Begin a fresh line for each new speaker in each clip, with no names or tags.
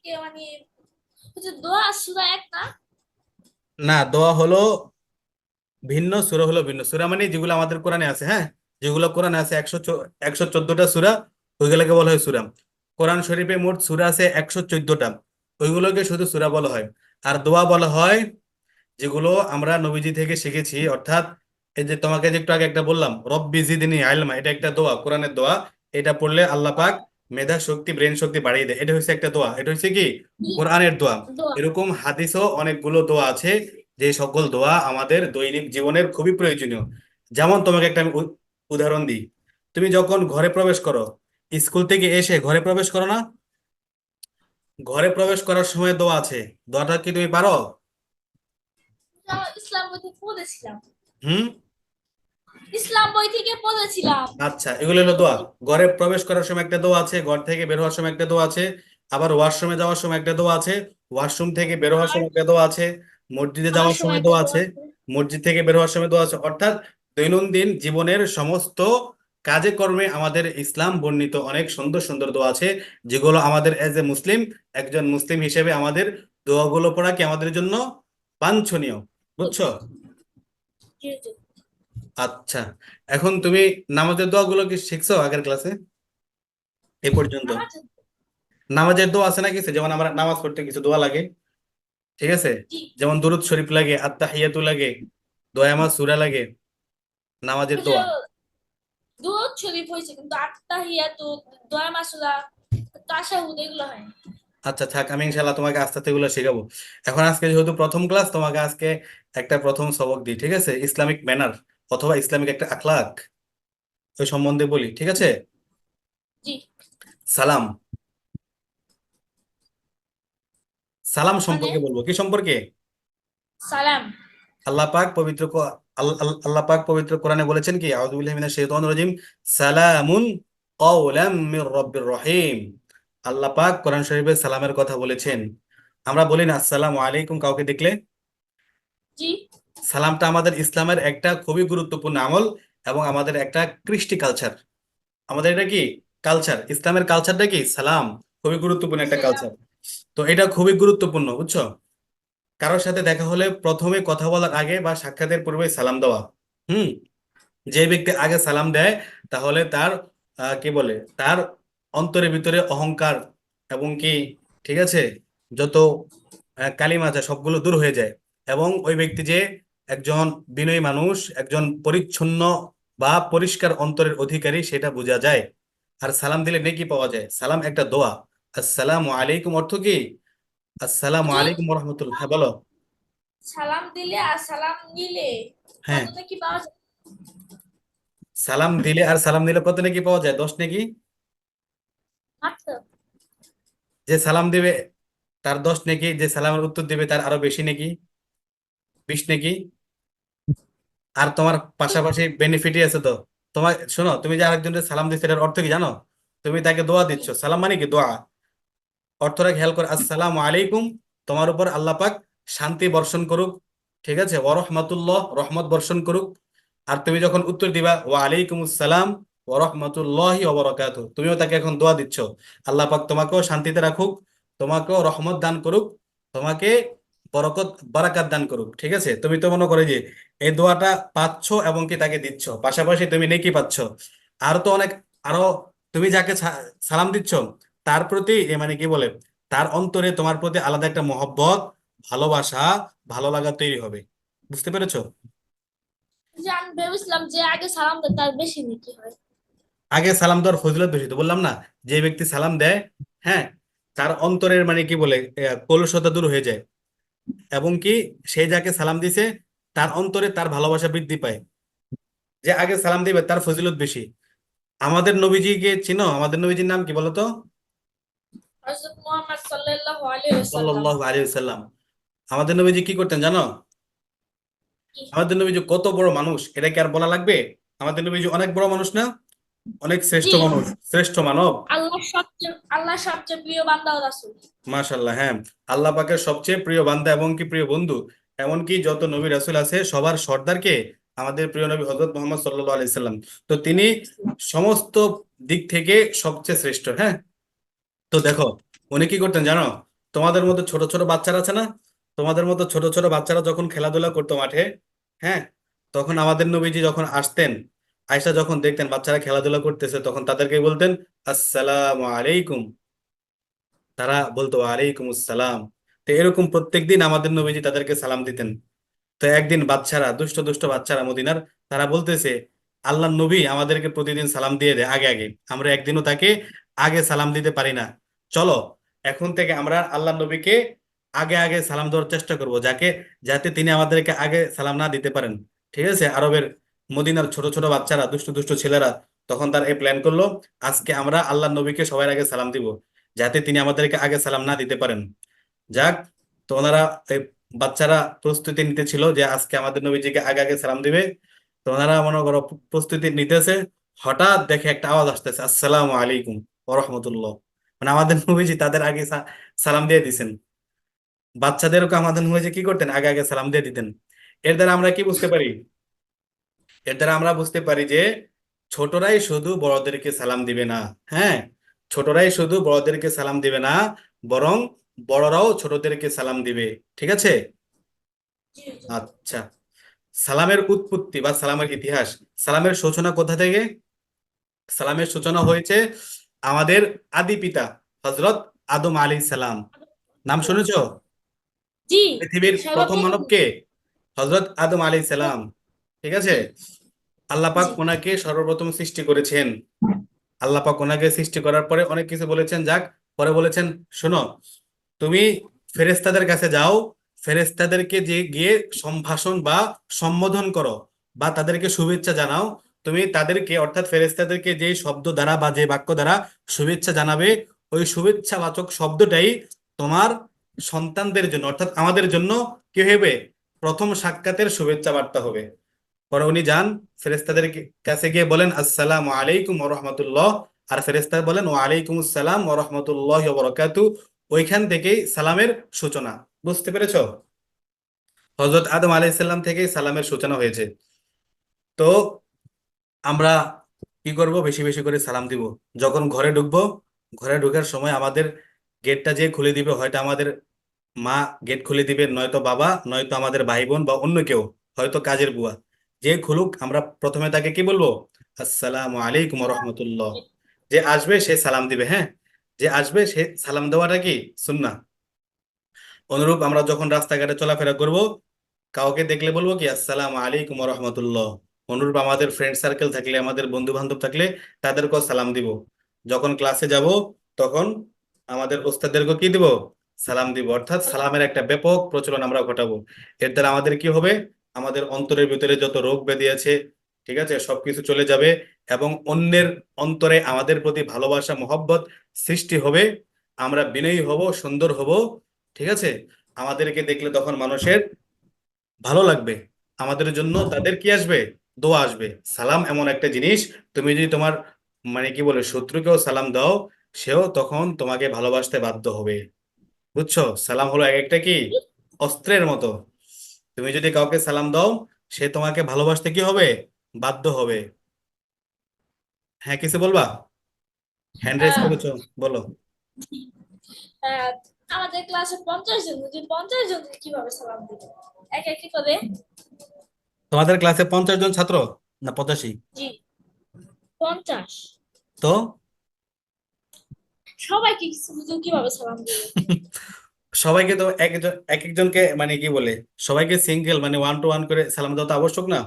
থেকে দোয়া সূরা এক না?
না, দোয়া হলো ভিন্ন, সূরা হলো ভিন্ন। সূরা মানে যেগুলো আমাদের কোরআনে আছে, হ্যাঁ, যেগুলো কোরআনে আছে 114টা সূরা, ওইগুলোকে বলা হয় সূরা। কোরআন শরীফে মোট সূরা আছে 114টা, ওইগুলোকে শুধু সূরা বলা হয়। আর দোয়া বলা হয় যেগুলো আমরা নবীজি থেকে শিখেছি, অর্থাৎ এই যে তোমাকে যে একটু আগে একটা বললাম, রব্বি জিদনি আইলমা, এটা একটা দোয়া, কোরআনের দোয়া। এটা পড়লে আল্লাহ পাক মেধা শক্তি, ব্রেন শক্তি বাড়িয়ে দেয়। এটা হচ্ছে একটা দোয়া, এটা হচ্ছে কি কোরআনের দোয়া।
দোয়া।
এরকম হাদিসও অনেকগুলো দোয়া আছে, যে সকল দোয়া আমাদের দৈনিক জীবনের খুবই প্রয়োজনীয়। যেমন তোমাকে একটা আমি উদাহরণ দিই। তুমি যখন ঘরে প্রবেশ করো, স্কুল থেকে এসে ঘরে প্রবেশ করো না, ঘরে প্রবেশ করার সময় দোয়া আছে, দোয়াটা কি তুমি পারো?
ইসলাম বই থেকে পড়েছিলাম।
হুম।
ইসলাম বই থেকে পড়েছিলাম।
আচ্ছা, এগুলো হলো দোয়া। ঘরে প্রবেশ করার সময় একটা দোয়া আছে, ঘর থেকে বের হওয়ার সময় একটা দোয়া আছে, আবার ওয়াশরুমে যাওয়ার সময় একটা দোয়া আছে, ওয়াশরুম থেকে বের হওয়ার
আর
সময় একটা দোয়া আছে, মসজিদে
খাওয়ার
যাওয়ার
সময়
সময়
একটা
দোয়া
দোয়া
আছে,
আছে।
মসজিদ থেকে বের হওয়ার সময় দোয়া আছে। অর্থাৎ দৈনন্দিন জীবনের সমস্ত কাজে কর্মে আমাদের ইসলাম বর্ণিত অনেক সুন্দর সুন্দর দোয়া আছে, যেগুলো আমাদের এজ এ মুসলিম, একজন মুসলিম হিসেবে আমাদের দোয়াগুলো পড়া কি আমাদের জন্য বাঞ্ছনীয়। বুঝছো?
জি, জি।
আচ্ছা, এখন তুমি নামাজের দোয়াগুলো কি শিখছো আগের ক্লাসে এ পর্যন্ত?
নামাজ।
নামাজের দোয়া আছে না কিছু, যেমন আমরা নামাজ পড়তে কিছু দোয়া লাগে, ঠিক আছে?
জি।
যেমন দুরূদ শরীফ লাগে, আত্তাহিয়াতু লাগে, দোয়া সূরা লাগে, নামাজের
ওই যে
দোয়া।
দুরূদ শরীফ হয়েছে, কিন্তু আত্তাহিয়াতু, দোয়া মাসুরা, তাশাহুদ এগুলো হয় না।
আচ্ছা থাক, আমি ইনশাল্লাহ তোমাকে আস্তে আস্তে এগুলো শেখাবো। এখন আজকে যেহেতু প্রথম ক্লাস, তোমাকে আজকে একটা প্রথম সবক দিই, ঠিক আছে? ইসলামিক ম্যানার অথবা ইসলামিক একটা আখলাক, ওই সম্বন্ধে বলি, ঠিক আছে?
জি।
সালাম। সালাম
মানে
সম্পর্কে বলবো, কি সম্পর্কে?
সালাম।
আল্লাহ পাক পবিত্র আল্লাহ পাক পবিত্র কোরআনে বলেছেন কি, আউযু বিল্লাহি মিনাশ শাইতানির রাজিম, সালামুন কাওলাম মির রাব্বির রহিম। আল্লাহ পাক কোরআন শরীফে সালামের কথা বলেছেন। আমরা বলি না আসসালামু আলাইকুম কাউকে দেখলে?
জি।
সালামটা আমাদের ইসলামের একটা খুবই গুরুত্বপূর্ণ আমল, এবং আমাদের একটা কৃষ্টি কালচার। আমাদের এটা কি কালচার, ইসলামের কালচারটা কি সালাম, খুবই গুরুত্বপূর্ণ একটা
সালাম।
কালচার। তো এটা খুবই গুরুত্বপূর্ণ, বুঝছো? কারোর সাথে দেখা হলে প্রথমে কথা বলার আগে বা সাক্ষাতের পূর্বে সালাম দেওয়া। হুম। যে ব্যক্তি আগে সালাম দেয়, তাহলে তার কি বলে, তার অন্তরের ভিতরে অহংকার এবং কি, ঠিক আছে, যত কালিমা আছে সবগুলো দূর হয়ে যায়। এবং ওই ব্যক্তি যে একজন বিনয়ী মানুষ, একজন পরিচ্ছন্ন বা পরিষ্কার অন্তরের অধিকারী, সেটা বোঝা যায়। আর সালাম দিলে নেকি পাওয়া যায়। সালাম একটা দোয়া। আসসালামু আলাইকুম অর্থ কি? আসসালামু
হুজুর,
আলাইকুম রহমতুল্লাহ, হ্যাঁ বলো।
সালাম দিলে আর সালাম নিলে
হ্যাঁ,
কতটা কি পাওয়া যায়?
সালাম দিলে আর সালাম দিলে কত নেকি পাওয়া যায়? 10 নেকি।
মাত্র।
যে সালাম দিবে তার 10 নেকি, যে সালামের উত্তর দিবে তার আরো বেশি নেকি, 20 নেকি। আর তোমার পাশাপাশি বেনিফিটই আছে তো। তোমার শোনো, তুমি যে আরেকজনের সালাম দিচ্ছ, এটার অর্থ কি জানো? তুমি তাকে দোয়া
কি?
দিচ্ছ। সালাম মানে কি দোয়া। অর্থটা খেয়াল করে, আসসালামু আলাইকুম, তোমার উপর আল্লাহ পাক শান্তি বর্ষণ করুক, ঠিক আছে, ওয়া রাহমাতুল্লাহ, রহমত বর্ষণ করুক। আর তুমি যখন উত্তর দিবা ওয়া আলাইকুম আসসালাম ওয়া রাহমাতুল্লাহি ওয়া বারাকাতুহু, তুমিও তাকে এখন দোয়া দিচ্ছ, আল্লাহ পাক তোমাকেও শান্তিতে রাখুক, তোমাকেও রহমত দান করুক, তোমাকে বরকত বারাকাত দান করুক, ঠিক আছে? তুমি তো মনে করে যে এই দোয়াটা পাচ্ছ এবং কি তাকে দিচ্ছ, পাশাপাশি তুমি নেকি পাচ্ছ। আর তো অনেক, আরো তুমি যাকে সালাম দিচ্ছ, তার প্রতি মানে কি বলে, তার অন্তরে তোমার প্রতি আলাদা একটা মহব্বত, ভালোবাসা, ভালো লাগা তৈরি হবে। বুঝতে পেরেছো?
যে আমি ভেবেছিলাম যে আগে সালাম দেয় তার বেশি নাকি হয়।
আগে সালাম দেওয়ার ফজিলত বেশি, তো বললাম না, যে ব্যক্তি সালাম দেয়, হ্যাঁ, তার অন্তরের মানে কি বলে, কলুষতা দূর হয়ে যায়, এবং কি সেই যাকে সালাম দিছে তার অন্তরে তার ভালোবাসা বৃদ্ধি পায়। যে আগে সালাম দিবে তার ফজিলত বেশি। আমাদের নবীজিকে চিনো? আমাদের নবীজির নাম কি বলো তো?
হযরত মুহাম্মদ সাল্লাল্লাহু আলাইহি ওয়াসাল্লাম।
সাল্লাল্লাহু আলাইহি ওয়াসাল্লাম। আমাদের নবীজি কি করতেন জানো?
কি?
আমাদের নবীজি কত বড় মানুষ, এটা কি আর বলা লাগবে? আমাদের নবীজি অনেক বড় মানুষ না? অনেক শ্রেষ্ঠ
জি।
মানুষ, শ্রেষ্ঠ মানব।
আল্লাহর সবচেয়ে প্রিয় বান্দা ও রাসূল।
মাশাল্লাহ, হ্যাঁ। আল্লাহ পাকের সবচেয়ে প্রিয় বান্দা এবং কি প্রিয় বন্ধু। এমনকি যত নবী রাসূল আছে সবার সর্দারকে আমাদের প্রিয় নবী হযরত মুহাম্মদ সাল্লাল্লাহু আলাইহি সাল্লাম। তো তিনি সমস্ত দিক থেকে সবচেয়ে শ্রেষ্ঠ, হ্যাঁ। তো দেখো, উনি কি করতেন জানো? তোমাদের মতো ছোট ছোট বাচ্চারা আছে না, তোমাদের মতো ছোট ছোট বাচ্চারা যখন খেলাধুলা করতো মাঠে, হ্যাঁ, তখন আমাদের নবীজি যখন আসতেন, আয়েশা যখন দেখতেন বাচ্চারা খেলাধুলা করতেছে, তখন তাদেরকে বলতেন আসসালামু আলাইকুম। তারা বলতো ওয়ালাইকুম আসসালাম। তো এরকম প্রত্যেকদিন আমাদের নবীজি তাদেরকে সালাম দিতেন। তো একদিন বাচ্চারা, দুষ্ট দুষ্ট বাচ্চারা মদিনার, তারা বলতেছে আল্লাহ নবী আমাদেরকে প্রতিদিন সালাম দিয়ে দেয় আগে আগে, আমরা একদিনও তাকে আগে সালাম দিতে পারি না। চলো এখন থেকে আমরা আল্লাহ নবীকে আগে আগে সালাম দেওয়ার চেষ্টা করব, যাতে তিনি আমাদেরকে আগে সালাম না দিতে পারেন। ঠিক আছে, আরবের মদিনার ছোট ছোট বাচ্চারা, দুষ্ট দুষ্ট ছেলেরা, তখন তার এই প্ল্যান করলো, আজকে আমরা আল্লাহ নবীকে সবার আগে সালাম দিব, যাতে তিনি আমাদেরকে আগে সালাম না দিতে পারেন। যাক, তো ওনারা, এই বাচ্চারা প্রস্তুতি নিতেছিল যে আজকে আমাদের নবীজিকে আগে আগে সালাম দিবে। তো ওনারা মনে করো প্রস্তুতি নিতেছে, হঠাৎ দেখে একটা আওয়াজ আসতেছে আসসালামু আলাইকুম ওয়া রাহমাতুল্লাহ। মানে আমাদের নবীজি তাদের আগে সালাম দিয়ে দিছেন। বাচ্চাদেরকে আমাদের নবীজি কি করতেন, আগে আগে সালাম দিয়ে দিতেন। এর দ্বারা আমরা কি বুঝতে পারি? এর দ্বারা আমরা বুঝতে পারি যে ছোটরাই শুধু বড়দেরকে সালাম দিবে না। হ্যাঁ, ছোটরাই শুধু বড়দেরকে সালাম দিবে না, বরং বড়রাও ছোটদেরকে সালাম দিবে। ঠিক আছে।
জি জি।
আচ্ছা, সালামের উৎপত্তি বা সালামের ইতিহাস, সালামের সূচনা কোথা থেকে? সালামের সূচনা হয়েছে আমাদের আদি পিতা হজরত আদম আলাইহিস সালাম। নাম
সালাম।
শুনেছো?
জি।
পৃথিবীর প্রথম
সর্বপ্রথম।
মানব কে? হজরত আদম আলাইহিস সালাম। ঠিক আছে।
জি
আল্লাহ পাক
জি।
ওনাকে সর্বপ্রথম সৃষ্টি করেছেন। আল্লাহ পাক ওনাকে সৃষ্টি করার পরে অনেক কিছু বলেছেন, যাক, পরে বলেছেন শোনো, তুমি ফেরেশতাদের কাছে যাও, ফেরেশতাদেরকে যে গিয়ে সম্ভাষণ বা সম্বোধন করো, বা তাদেরকে শুভেচ্ছা জানাও। তুমি তাদেরকে, অর্থাৎ ফেরেশতাদেরকে যে শব্দ দ্বারা বা যে বাক্য দ্বারা শুভেচ্ছা জানাবে, ওই শুভেচ্ছাবাচক শব্দটাই তোমার সন্তানদের জন্য, অর্থাৎ আমাদের জন্য কি হবে? প্রথম সাক্ষাতের শুভেচ্ছা বার্তা হবে। পরে উনি যান, ফেরেশতাদের কাছে গিয়ে বলেন আসসালামু আলাইকুম ওয়া রাহমাতুল্লাহ, আর ফেরেশতা বলেন ওয়া আলাইকুম আসসালাম ওয়া রাহমাতুল্লাহি ওয়া বারাকাতু। ওইখান থেকেই সালামের সূচনা। বুঝতে পেরেছো? হযরত আদম আলাইহিস সালাম থেকেই সালামের সূচনা হয়েছে। তো আমরা কি করব? বেশি বেশি করে সালাম দিব। যখন ঘরে ঢুকবো, ঘরে ঢোকার সময় আমাদের গেটটা যে খুলে দিবে, হয়তো আমাদের মা গেট খুলে দিবে, নয়তো বাবা, নয়তো আমাদের ভাই বোন বা অন্য কেউ, হয়তো কাজের বুয়া, যে খুলুক, আমরা প্রথমে তাকে কি বলবো? আসসালামু আলাইকুম রহমতুল্লাহ। যে আসবে সে সালাম দিবে। হ্যাঁ, যে আসবে সে সালাম দেওয়াটা কি সুন্নাহ। অনুরূপ আমরা যখন রাস্তাঘাটে চলাফেরা করব, কাউকে দেখলে বলবো কি আসসালামু আলাইকুম রহমতুল্লাহ। অনুরূপ আমাদের ফ্রেন্ড সার্কেল থাকলে, আমাদের বন্ধু বান্ধব থাকলে, তাদেরকেও সালাম দিব। যখন ক্লাসে যাব, তখন আমাদের ওস্তাদদেরকে কি দিব? সালাম দিব। অর্থাৎ সালামের একটা ব্যাপক প্রচলন আমরা ঘটাবো। এর দ্বারা আমাদের কি হবে? আমাদের অন্তরের ভিতরে যত রোগ ব্যাধি আছে, ঠিক আছে, সবকিছু চলে যাবে, এবং অন্যের অন্তরে আমাদের প্রতি ভালোবাসা মহব্বত সৃষ্টি হবে। আমরা বিনয়ী হব, সুন্দর হব। ঠিক আছে। আমাদেরকে দেখলে তখন মানুষের ভালো লাগবে, আমাদের জন্য তাদের কি আসবে? দোয়া আসবে। সালাম এমন একটা জিনিস, তুমি যদি তোমার, মানে কি বলে, শত্রুকেও সালাম দাও, সেও তখন তোমাকে ভালোবাসতে বাধ্য হবে। বুঝছো? সালাম হলো এক একটা কি অস্ত্রের মতো। তুমি যদি কাউকে সালাম দাও, সে তোমাকে ভালোবাসতে কি হবে? বাধ্য হবে। হ্যাঁ, কিছু বলবা? হ্যান্ড রেজ
আহ,
করেছো, বলো।
আহ, আমাদের ক্লাসে 50 জন, যদি 50 জনকে কিভাবে সালাম দিবে এক এক করে?
তোমাদের ক্লাসে 50 জন ছাত্র না 85?
জি, 50।
তো
সবাইকে কিভাবে সালাম দিবে?
সবাইকে তো একজন এক একজনকে, মানে কি বলে, সবাইকে সিঙ্গেল, মানে ওয়ান টু ওয়ান করে সালাম দেওয়া তো আবশ্যক না।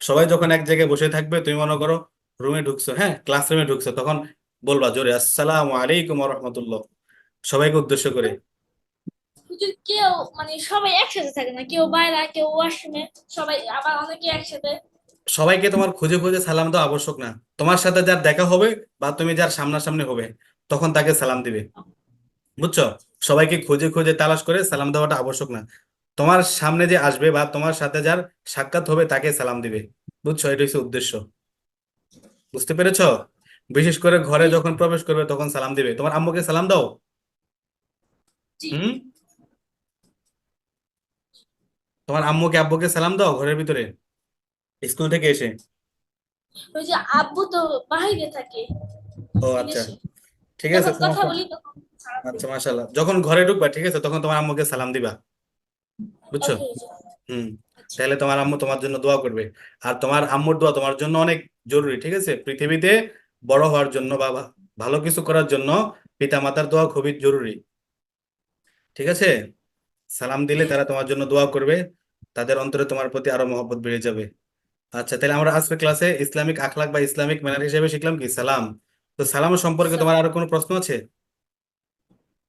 সবাই যখন এক জায়গায় বসে থাকবে, তুমি মনে করো রুমে ঢুকছো, হ্যাঁ, ক্লাসরুমে ঢুকছো, তখন বলবা জোরে আসসালামু আলাইকুম ওয়া রাহমাতুল্লাহ, সবাইকে উদ্দেশ্য করে।
যদি কেউ, মানে সবাই একসাথে থাকে না, কেউ বাইরে, কেউ ওয়াশরুমে, সবাই আবার অনেকে একসাথে।
সবাইকে তোমার খুঁজে খুঁজে সালাম দেওয়া আবশ্যক না। তোমার সাথে যার দেখা হবে, বা তুমি যার সামনাসামনি হবে, তখন তাকে সালাম দিবে। বুঝছো? সবাইকে খুঁজে খুঁজে তালাশ করে সালাম দেওয়াটা আবশ্যক না। তোমার সামনে যে আসবে বা তোমার সাথে যার সাক্ষাৎ হবে, তাকে সালাম দিবে। বুঝছো? এটা হচ্ছে উদ্দেশ্য। বুঝতে পেরেছো? বিশেষ করে ঘরে
জি
যখন প্রবেশ করবে, তখন সালাম দিবে। তোমার আম্মুকে সালাম দাও।
জি।
হুম। তোমার আম্মুকে আব্বুকে সালাম দাও ঘরের ভিতরে, স্কুল থেকে এসে।
ওই যে আব্বু তো বাইরে থাকে,
ও আচ্ছা,
বিদেশে,
ঠিক আছে,
যখন কথা
সমস্যা,
বলি তখন সালাম
আচ্ছা,
দিই।
মাশাআল্লাহ, যখন ঘরে ঢুকবা ঠিক আছে তখন তোমার আম্মুকে সালাম দিবা, বুঝছো?
ওকে হুজুর।
হুম।
আচ্ছা।
তাহলে তোমার আম্মু তোমার জন্য দোয়া করবে। আর তোমার আম্মুর দোয়া তোমার জন্য অনেক জরুরি, ঠিক আছে? পৃথিবীতে বড় হওয়ার জন্য বা ভালো কিছু করার জন্য পিতা মাতার দোয়া খুবই জরুরি, ঠিক আছে? সালাম দিলে
জি
তারা তোমার জন্য দোয়া করবে, তাদের অন্তরে তোমার প্রতি আরো মহব্বত বেড়ে যাবে। আচ্ছা, তাহলে আমরা আজকের ক্লাসে ইসলামিক আখলাক বা ইসলামিক ম্যানার হিসেবে শিখলাম কি সালাম। তো সালাম সম্পর্কে তোমার আরো কোনো প্রশ্ন আছে?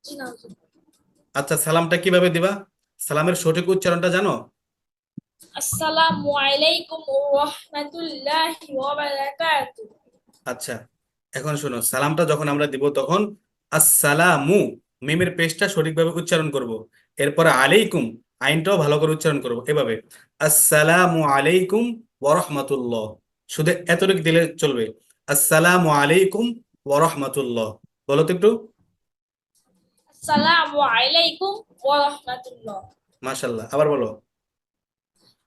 জি না হুজুর।
আচ্ছা, সালামটা কিভাবে দিবা? সালামের সঠিক উচ্চারণটা জানো?
আসসালামু আলাইকুম ওয়া রাহমাতুল্লাহি ওয়া বারাকাতুহু।
আচ্ছা, এখন শোনো, সালামটা যখন আমরা দিব তখন আসসালামু, মিমের পেশটা সঠিকভাবে উচ্চারণ করব। এরপরে আলাইকুম, আইনটাও ভালো করে উচ্চারণ করব এভাবে, আসসালামু আলাইকুম ওয়া রাহমাতুল্লাহ। শুধু এতটুকু দিলে চলবে, আসসালামু আলাইকুম ওয়া রাহমাতুল্লাহ। বলো তো একটু।
আসসালামু আলাইকুম ওয়া রাহমাতুল্লাহ।
মাশাল্লাহ, আবার বলো।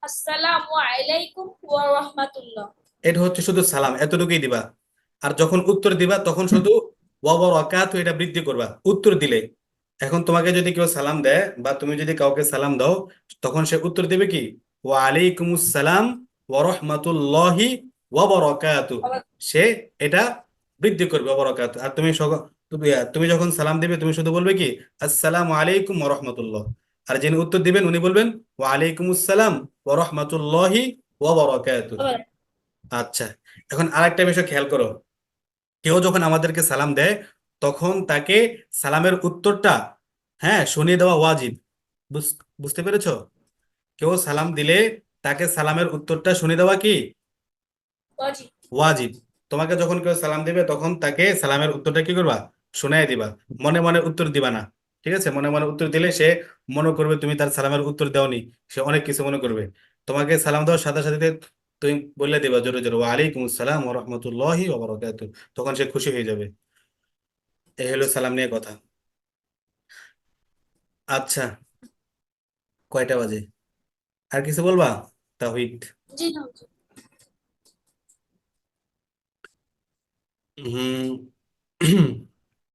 আসসালামু আলাইকুম ওয়া রাহমাতুল্লাহ।
এটা হচ্ছে শুধু সালাম, এতটুকুই দিবা। আর যখন উত্তর দিবা তখন শুধু ওয়া বারাকাতু এটা বৃদ্ধি করবা উত্তর দিলে। এখন তোমাকে যদি কেউ সালাম দেয় বা তুমি যদি কাউকে সালাম দাও, তখন সে উত্তর দেবে কি, ওয়া আলাইকুমুস সালাম ওয়া রাহমাতুল্লাহি ওয়া বারাকাতু। সে এটা বৃদ্ধি করবে ওয়া বারাকাতু। আর তুমি যখন সালাম দিবে তুমি শুধু বলবে কি, আসসালামু আলাইকুম ওয়া রাহমাতুল্লাহ। আর যিনি উত্তর দিবেন উনি বলবেন ওয়া আলাইকুমুস সালাম ওয়া রাহমাতুল্লাহি ওয়া বারাকাতু।
আবার
আচ্ছা, এখন আরেকটা বিষয় খেয়াল করো, কেউ যখন আমাদেরকে সালাম দেয় তখন তাকে সালামের উত্তরটা, হ্যাঁ, শুনিয়ে দেওয়া ওয়াজিব। বুঝতে পেরেছো? কেউ সালাম দিলে তাকে সালামের উত্তরটা শুনিয়ে দেওয়া কি
ওয়াজিব।
ওয়াজিব। তোমাকে যখন কেউ সালাম দিবে তখন তাকে সালামের উত্তরটা কি করবা, শুনাই দিবা। মনে মনে উত্তর দিবা না, ঠিক আছে? মনে মনে উত্তর দিলে সে মনে করবে তুমি তার সালামের উত্তর দাওনি, সে অনেক কিছু মনে করবে। তোমাকে সালাম দেওয়ার সাথে সাথে তুমি বলে দিবা জোরে জোরে, ওয়ালাইকুম আসসালাম ওয়া রাহমাতুল্লাহি ওয়া বারাকাতুহু। তখন সে খুশি হয়ে যাবে। এই হলো
আচ্ছা।
সালাম নিয়ে কথা। আচ্ছা, কয়টা বাজে? আর কিছু বলবা, তাওহীদ?
জি না হুজুর।
হুম।